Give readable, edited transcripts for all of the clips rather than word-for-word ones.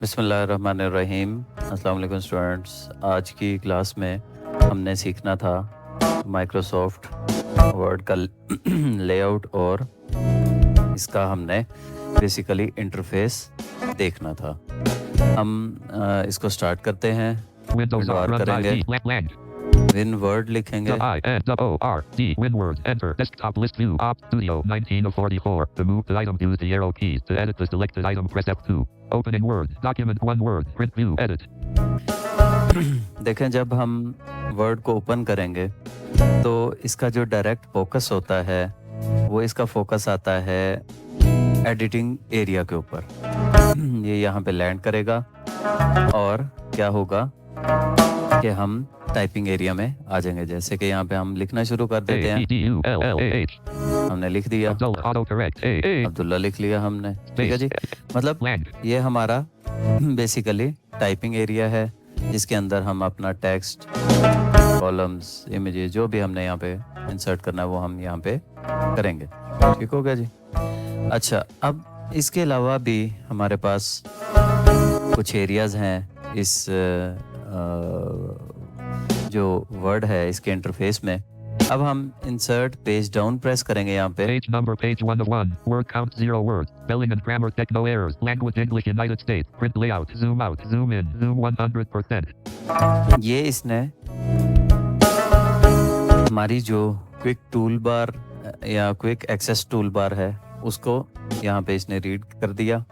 बिस्मिल्लाहिर्रहमानिर्रहीम। अस्सलाम वालेकुम स्टूडेंट्स। आज की क्लास में हमने सीखना था माइक्रोसॉफ्ट वर्ड का लेआउट और इसका हमने बेसिकली इंटरफेस देखना था। हम इसको स्टार्ट करते हैं। Windows window R R run by करेंगे, V land विन वर्ड लिखेंगे, WINWORD WinWord enter desktop list view op studio 19 of 44 to move the item use the arrow keys to edit the selected item press F2 opening word document one word print view edit देखें जब हम word को open करेंगे तो इसका जो direct focus होता है वो इसका फोकस आता है एडिटिंग एरिया के ऊपर। ये यहाँ पे लैंड करेगा और क्या होगा कि हम टाइपिंग एरिया में आ जाएंगे। जैसे कि यहाँ पे हम लिखना शुरू कर देते हैं। ADULLAH हमने लिख दिया, Abdullah autocorrect AA अब्दुल्ला लिख लिया हमने, ठीक है जी। मतलब land ये हमारा बेसिकली टाइपिंग एरिया है जिसके अंदर हम अपना टेक्स्ट, कॉलम्स, इमेजेस जो भी हमने यहाँ पे इंसर्ट करना है वो हम यहाँ पे करेंगे। ठीक हो गया जी। अच्छा, अब इसके अलावा भी हमारे पास कुछ एरियाज हैं इस जो वर्ड है इसके इंटरफेस में। अब हम इंसर्ट पेज डाउन प्रेस करेंगे यहाँ पे। page number page 1 of 1 word count 0 words spelling and grammar check no errors language English United States print layout zoom out zoom in zoom 100%। ये इसने हमारी जो क्विक टूल बार या quick access tool बार है उसको यहाँ पे इसने रीड कर दिया।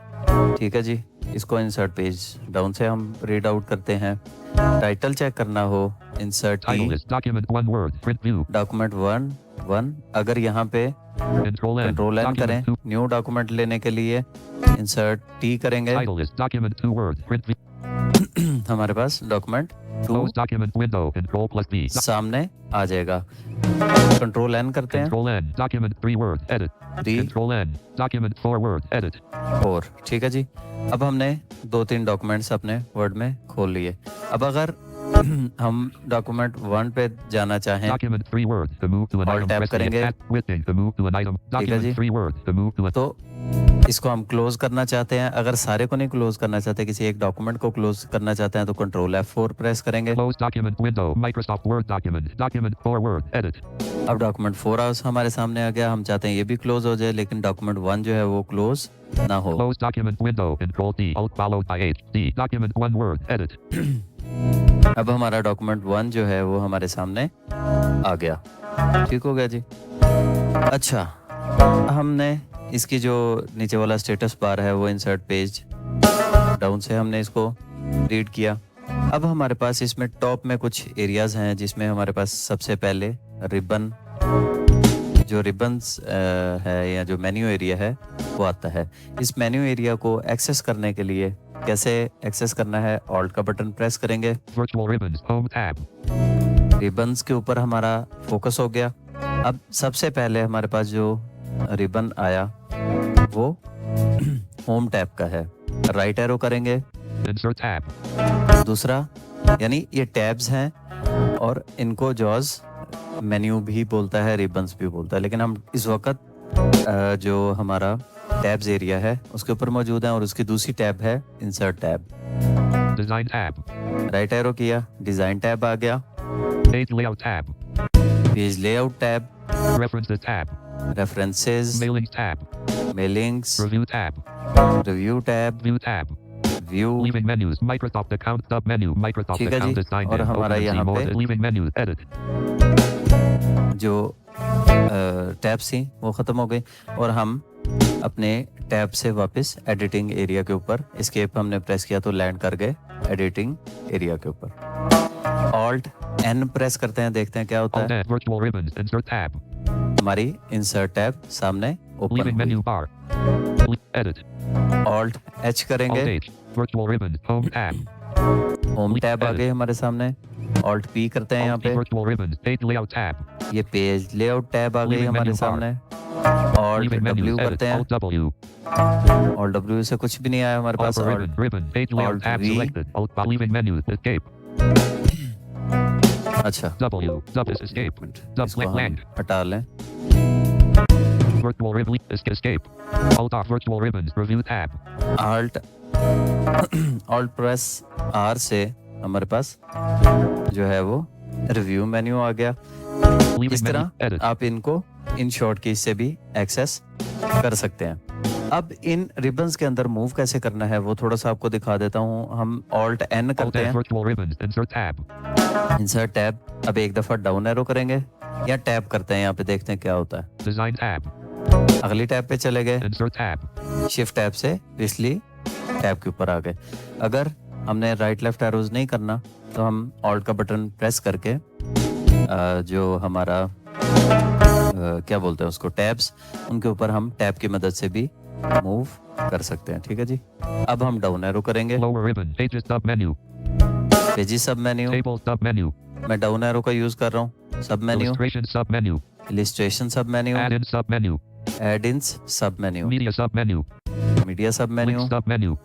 ठीक है जी। इसको इंसर्ट पेज डाउन से हम रीड आउट करते हैं। टाइटल चेक करना हो insert title is document one word print view document 1 अगर यहाँ पे control कंट्रोल एन करें document 2 न्यू डॉक्यूमेंट लेने के लिए इंसर्ट टी करेंगे। title is document 2 word print view हमारे पास document 2 close document window control plus V सामने आ जाएगा। कंट्रोल एन करते हैं, control N document 3 word edit 3 control N document 4 word edit 4। ठीक है जी। अब हमने 2-3 डॉक्यूमेंट्स अपने वर्ड में खोल लिए। अब अगर हम डॉक्यूमेंट 1 पे जाना चाहें document 3 word to move to an Alt item tab press the करेंगे। at within to move to an item ठीक है जी। document 3 word to move to a तो इसको हम क्लोज करना चाहते हैं। अगर सारे को नहीं क्लोज करना चाहते, किसी एक डॉक्यूमेंट को क्लोज करना चाहते हैं तो कंट्रोल F4 प्रेस करेंगे। close document window Microsoft Word document 4 word edit अब डॉक्यूमेंट 4 हमारे सामने आ गया। हम चाहते हैं ये भी क्लोज हो जाए लेकिन डॉक्यूमेंट 1 जो है वो क्लोज ना हो। close document window control D alt followed by H D document 1 word edit अब हमारा डॉक्यूमेंट 1 जो है वो हमारे सामने आ गया। ठीक हो गया जी। अच्छा, हमने इसकी जो नीचे वाला स्टेटस बार है वो इंसर्ट पेज डाउन से हमने इसको रीड किया। अब हमारे पास इसमें टॉप में कुछ एरियाज हैं जिसमें हमारे पास सबसे पहले रिबन, जो रिबन्स है या जो मेन्यू एरिया है वो आता है। इस मेन्यू एरिया को एक्सेस करने के लिए कैसे एक्सेस करना है, ऑल्ट का बटन प्रेस करेंगे। virtual ribbons home tab ribbons के ऊपर हमारा फोकस हो गया। अब सबसे पहले हमारे पास जो रिबन आया वो होम टैब का है। राइट एरो करेंगे, insert tab दूसरा, यानी ये टैब्स हैं और इनको जॉज मेन्यू भी बोलता है, रिबन्स भी बोलता है, लेकिन हम इस वक्त जो हमारा टैब्स एरिया है उसके ऊपर मौजूद है और उसकी दूसरी टैब है insert tab. design tab right arrow किया, डिजाइन टैब आ गया, page layout tab page layout tab, references tab references, mailings tab मेलिंग्स, review tab review tab, view tab view, leaving menus Microsoft account sub menu Microsoft ठीक है account ji. is signed और in हमारा open यहाँ MC mode पे leaving menus edit जो tabs थी वो ख़त्म हो गई और हम अपने टैब से वापस एडिटिंग एरिया के ऊपर एस्केप हमने प्रेस किया तो लैंड कर गए एडिटिंग एरिया के ऊपर। ऑल्ट एन प्रेस करते हैं, देखते हैं क्या होता alt है। N virtual ribbons insert tab हमारी इंसर्ट टैब सामने open leaving menu bar edit alt H करेंगे, alt H virtual ribbons home tab home tab आ गए हमारे सामने। ऑल्ट पी करते हैं यहाँ alt P पे, virtual ribbons page layout tab ये पेज लेआउट टैब आ गई Leaving हमारे menu bar. सामने। Alt leaving W menus edit करते हैं, alt W ऑल्ट डब्ल्यू से कुछ भी नहीं आया हमारे पास। alt ribbon page layout Alt tab V. selected alt bar leaving menus escape अच्छा, W sub is escape sub इसको हम land हटा लें। virtual ribbon escape alt off virtual ribbons review tab Alt alt press R से हमारे पास जो है वो रिव्यू मेन्यू आ गया। Leaving इस menu. तरह Edit. आप इनको इन शॉर्ट कीज से भी एक्सेस कर सकते हैं। अब इन रिबन्स के अंदर मूव कैसे करना है वो थोड़ा सा आपको दिखा देता हूँ। हम ऑल्ट एन Alt करते N हैं, virtual ribbons. Insert tab. Insert tab. अब एक दफा डाउन एरो करेंगे या टैब करते हैं, यहाँ पे देखते हैं क्या होता है। Design tab. अगली टैब पे चले गए, Insert tab. शिफ्ट टैब से पिछली टैब के ऊपर आ गए। अगर हमने राइट लेफ्ट एरोज नहीं करना तो हम ऑल्ट का बटन प्रेस करके जो हमारा क्या बोलते हैं उसको, टैब्स, उनके ऊपर हम टैब की मदद से भी मूव कर सकते हैं। ठीक है जी। अब हम डाउन एरो करेंगे, Lower ribbon. Pages sub menu. Pages sub menu, Table sub menu. मैं डाउन एरो का यूज कर रहा हूँ। Sub menu, Illustration sub menu. Illustration sub menu, Add in sub menu. Add ins sub menu, Media sub menu. Media sub Link menu, sub menu.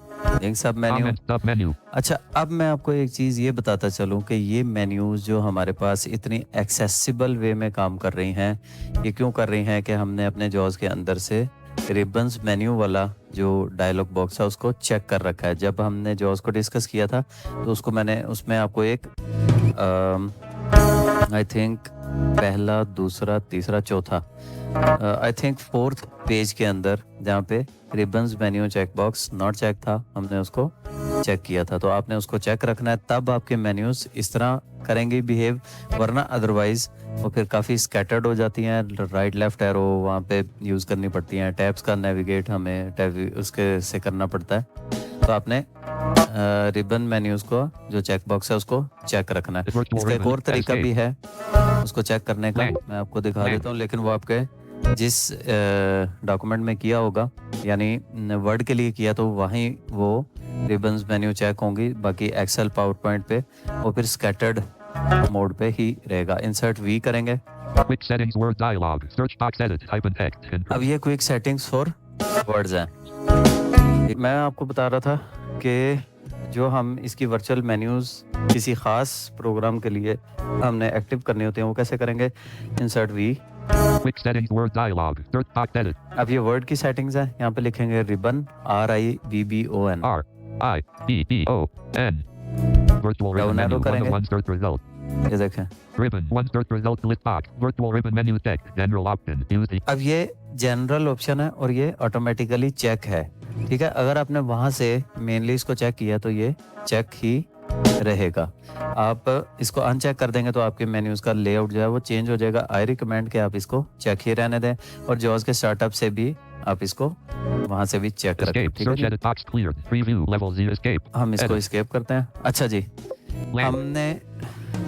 Link sub menu. Comment sub menu. अच्छा, अब मैं आपको एक चीज़ ये बताता चलूँ कि ये मेन्यूज़ जो हमारे पास इतनी एक्सेसिबल वे में काम कर रही हैं, ये क्यों कर रही हैं कि हमने अपने जॉज के अंदर से रिबन्स मेन्यू वाला जो डायलॉग बॉक्स है उसको चेक कर रखा है। जब हमने जॉज को डिस्कस किया था तो उसको मैंने उसमें आपको एक आई थिंक पहला, दूसरा, तीसरा, चौथा, आई थिंक फोर्थ पेज के अंदर जहाँ पे ribbons menu check box not check था, हमने उसको चेक किया था। तो आपने उसको चेक रखना है, तब आपके मेन्यूज इस तरह करेंगे बिहेव, वरना अदरवाइज वो फिर काफ़ी स्कैटर्ड हो जाती हैं। राइट लेफ्ट एरो वहाँ पे यूज़ करनी पड़ती हैं, टैब्स का नेविगेट हमें टैब उसके से करना पड़ता है। तो आपने रिबन मेन्यूज को जो चेक बॉक्स है उसको चेक रखना है। इसका एक और तरीका भी है उसको चेक करने का, मैं आपको दिखा देता हूँ, लेकिन वो आपके जिस डॉक्यूमेंट में किया होगा, यानी वर्ड के लिए किया तो वहीं वो रिबन्स मेन्यू चेक होंगी। बाकी एक्सेल पावर पॉइंट पे वो फिर स्कैटर्ड मोड पे ही रहेगा। इंसर्ट वी करेंगे। Quick settings word dialog. Search box edit. Type in text. अब ये क्विक सेटिंग्स फॉर वर्ड्स हैं। मैं आपको बता रहा था कि जो हम इसकी वर्चुअल मेन्यूज किसी खास प्रोग्राम के लिए हमने एक्टिव करने होते हैं, वो कैसे करेंगे। Insert V, Quick settings word dialog. Search box edit. अब ये वर्ड की सेटिंग्स हैं, यहाँ पे लिखेंगे ribbon, RIBBON। R I B B O N. Virtual ribbon Down menu. arrow करेंगे। One search result. ये देखें, Ribbon. One search result list box. Virtual ribbon menu text. General option. Use the अब ये general option है और ये automatically check है। ठीक है, अगर आपने वहां से मेनली इसको चेक किया तो ये चेक ही रहेगा। आप इसको अनचेक कर देंगे तो आपके मेन्यूज का लेआउट जो है वो चेंज हो जाएगा। आई रिकमेंड कि आप इसको चेक ही रहने दें, और जॉज के स्टार्टअप से भी आप इसको वहां से भी चेक रखें। escape. ठीक है Search जी? edit box cleared. Preview level Z escape. हम इसको Edit. एस्केप करते हैं। अच्छा जी, Land. हमने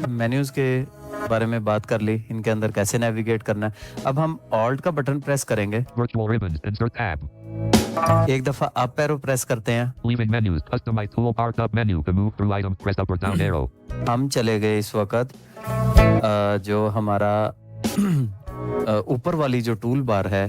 मेन्यूज के बारे में बात कर ली, इनके अंदर कैसे नेविगेट करना है। अब हम ऑल्ट का बटन प्रेस करेंगे, Virtual ribbons. Insert tab. एक दफा अप एरो प्रेस करते हैं, Leaving menus. Customize toolbar sub menu. To move through items, press up or down arrow. हम चले गए इस वक्त जो हमारा ऊपर वाली जो टूल बार है,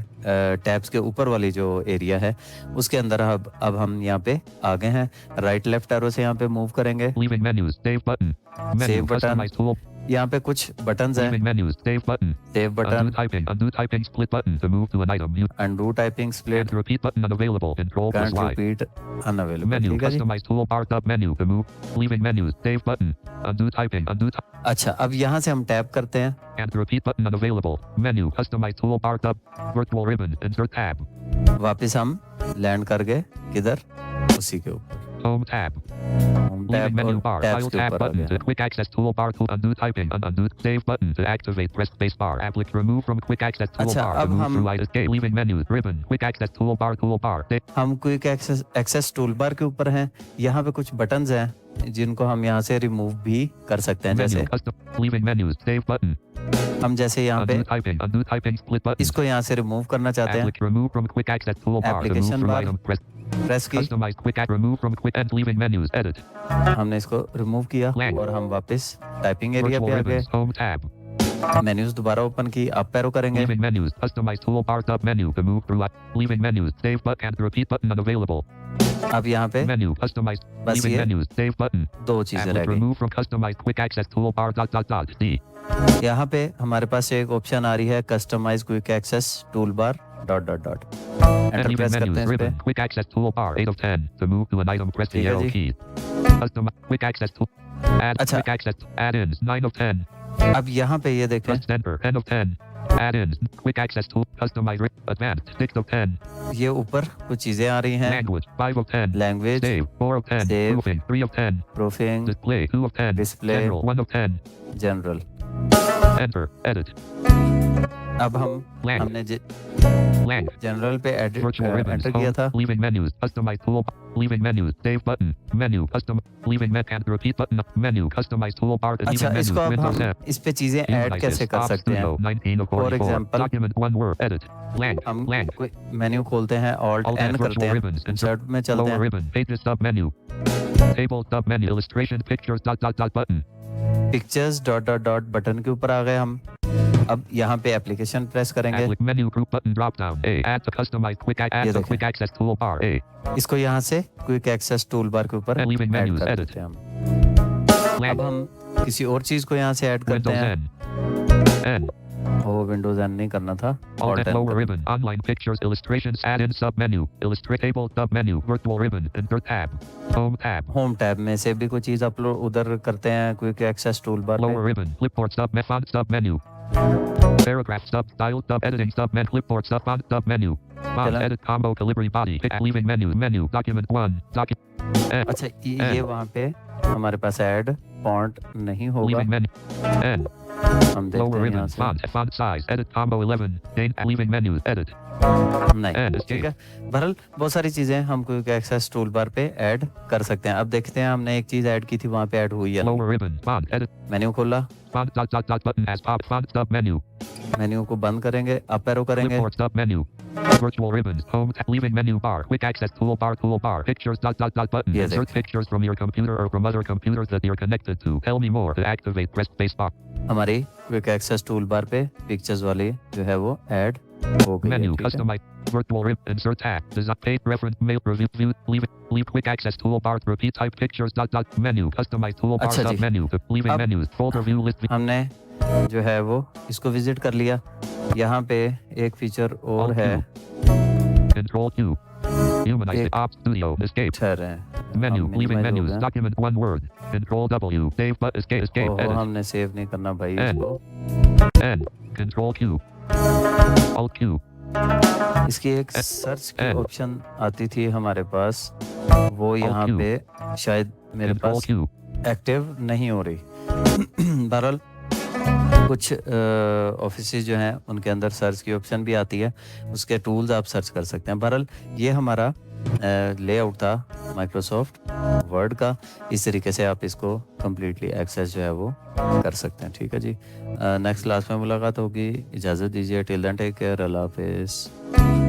टैब्स के ऊपर वाली जो एरिया है उसके अंदर अब हम यहाँ पे आ गए हैं। राइट लेफ्ट एरो से यहाँ पे मूव करेंगे। Leaving menus. Save button. Menu. Save button. Customize tool. यहाँ पे कुछ बटन्स हैं, Leaving menus. Save button. Save button, Undo typing. Undo typing. Split button. To move to an item. Mute. Undo typing, split, And repeat button unavailable. Control plus can't Y. Repeat, unavailable. Menu. ठीक है जी। Customize toolbar sub menu. To move. Leaving menus. Save button. Undo typing. Undo अच्छा, अब यहाँ से हम tap करते हैं, and repeat button unavailable. Menu. Customize toolbar sub. Virtual ribbon. Insert tab. वापस हम लैंड कर गए किधर, उसी के ऊपर, Home tab. Home Leaving tab menu और bar. टैब्स File के tab ऊपर आ button. गए। To quick access toolbar to undo typing. Undo. Save button. To activate. Press space bar. Applicate. Remove from quick access अच्छा, toolbar. To अब move हम- through light escape. Leaving menus. Ribbon. Quick access toolbar. Toolbar. हम quick access tool बार के ऊपर हैं। यहाँ पे कुछ बटन्स हैं जिनको हम यहाँ से रिमूव भी कर सकते हैं। जैसे Menu. Custom. Leaving menus. Save button. हम जैसे यहाँ पे Undo typing. Undo typing. Split button. इसको यहाँ से रिमूव करना चाहते हैं, Applicate. Remove from quick access toolbar. To move Application through bar. item. Press. Press की, Customize quick act. Remove from quick and leaving menus. Edit. हमने इसको remove किया Blank. और हम वापस टाइपिंग एरिया Virtual पे आ गए। ribbons. Home tab. मेन्यूज दोबारा ओपन की, अप एरो करेंगे, Leaving menus. Customize toolbar sub menu. To move through leaving menus. Save button and repeat button unavailable. अब यहाँ पे Menu. Customize. बस Leaving ये menus. Save button. दो चीजें रह Applicate. गई। Remove from customized quick access toolbar. D. यहाँ पे हमारे पास एक ऑप्शन आ रही है customise quick access tool bar, dot dot dot And enter leaving press करते menus हैं इस पे। ribbon. Quick access toolbar 8 of 10. To move to an item, press the ठीक है arrow जी। key. Custom quick access tool. Add अच्छा। quick access add-ins 9 of 10. अब यहाँ पे ये देखें, Press enter 10 of 10. Add-ins quick access tool. Customize advanced 6 of 10. ये ऊपर कुछ चीजें आ रही हैं। Language 5 of 10. Language, Save 4 of 10. Save. Proofing 3 of 10. Proofing, Display 2 of 10. Display. General 1 of 10. General. Enter. Edit. अब Lang. हमने Lang. जनरल पे Virtual ribbons. एंटर किया था। Home. Leaving menus. Customize tool. Leaving menus. Save button. Menu. Custom. Leaving and repeat button. Menu. Customize toolbar. अच्छा, Leaving menus. इसको अब Windows हम app. इस पे चीजें ऐड कैसे कर सकते हैं? 19 of For 44. example, Document 1 word. Edit. Lang. हम Lang. कोई मेन्यू खोलते हैं, ऑल्ट Alt एन and करते virtual हैं, ribbons. इंसर्ट में चलते Lower हैं, ribbon. Pages sub menu. Table sub menu. Illustration. Pictures. Dot button. Pictures dot dot dot button के ऊपर आ गए हम। अब यहाँ पे एप्लीकेशन प्रेस करेंगे, Menu group button drop down. A. Add to customize quick add ये to देखें। quick access toolbar. A. इसको यहाँ से क्विक एक्सेस टूल बार के ऊपर And leaving ऐड menus. कर Edit. देते हैं हम। Lang. अब हम किसी और चीज को यहाँ से ऐड करते Windows हैं। N. N. वो विंडोज एन नहीं करना था, Alt alt and N lower ribbon. Online pictures, illustrations, add-in sub-menu. Illustrate table sub-menu. Virtual ribbon. Insert tab. Home tab. Home tab में से भी कोई चीज अपलोड उधर करते हैं quick access tool bar Lower पे। ribbon. Clipboard font sub-menu. Paragraph style editing sub-menu. Clipboard font sub-menu. Font चला। edit combo calibri body. Leaving menu. Document 1. Document. अच्छा, ये वहाँ पे हमारे पास ऐड फॉन्ट नहीं होगा। Leaving menu. N. हम देखते Lower हैं ribbon. यहाँ से, Font size. Edit combo 11. Leaving menus. Edit. नहीं, And ठीक है। बहरहाल बहुत सारी चीजें हम क्विक एक्सेस टूल बार पे ऐड कर सकते हैं। अब देखते हैं, हमने एक चीज ऐड की थी, वहाँ पे ऐड हुई है। Lower ribbon. Font edit. Menu खोला, Font dot button as pop. Font sub-menu. Menu को बंद करेंगे, अप एरो करेंगे, Clipboard sub-menu. Virtual ribbons. Home. Leaving menu bar. Quick access toolbar. Pictures. Dot button. Yes, Insert pictures from your computer or from other computers that you're connected to. Tell me more. To activate, press spacebar. हमारी quick access tool बार पे pictures वाली जो है वो add हो गई है, Menu. ठीक है। Customize. Virtual ribbon. Insert tab. Design page reference mail review view. Leave quick access toolbar. Repeat type pictures. Dot menu. Customize toolbar अच्छा जी। sub-menu. Leaving अब- menus. Folder view list. हमने जो है वो इसको विजिट कर लिया। यहाँ पे एक फीचर और Alt है, Control Q. Humanize एक- Op Studio. Escape. ठहरे, Menu. अब Leaving minimize हो menus. गया। Document 1 word. Control W. Save but escape. ओहो, Edit. हमने सेव नहीं करना भाई N. इसको। N. Control Q. Alt Q. इसकी एक सर्च की N. ऑप्शन आती थी हमारे पास, वो यहाँ Q. पे शायद मेरे Control पास Q. एक्टिव नहीं हो रही। बहरहाल कुछ ऑफिस जो हैं उनके अंदर सर्च की ऑप्शन भी आती है, उसके टूल्स आप सर्च कर सकते हैं। बहरहाल ये हमारा लेआउट था माइक्रोसॉफ्ट वर्ड का। इस तरीके से आप इसको कम्प्लीटली एक्सेस जो है वो कर सकते हैं, ठीक है जी। नेक्स्ट क्लास में मुलाकात होगी, इजाज़त दीजिए। टिल देन टेक केयर, अल्लाह हाफिज़।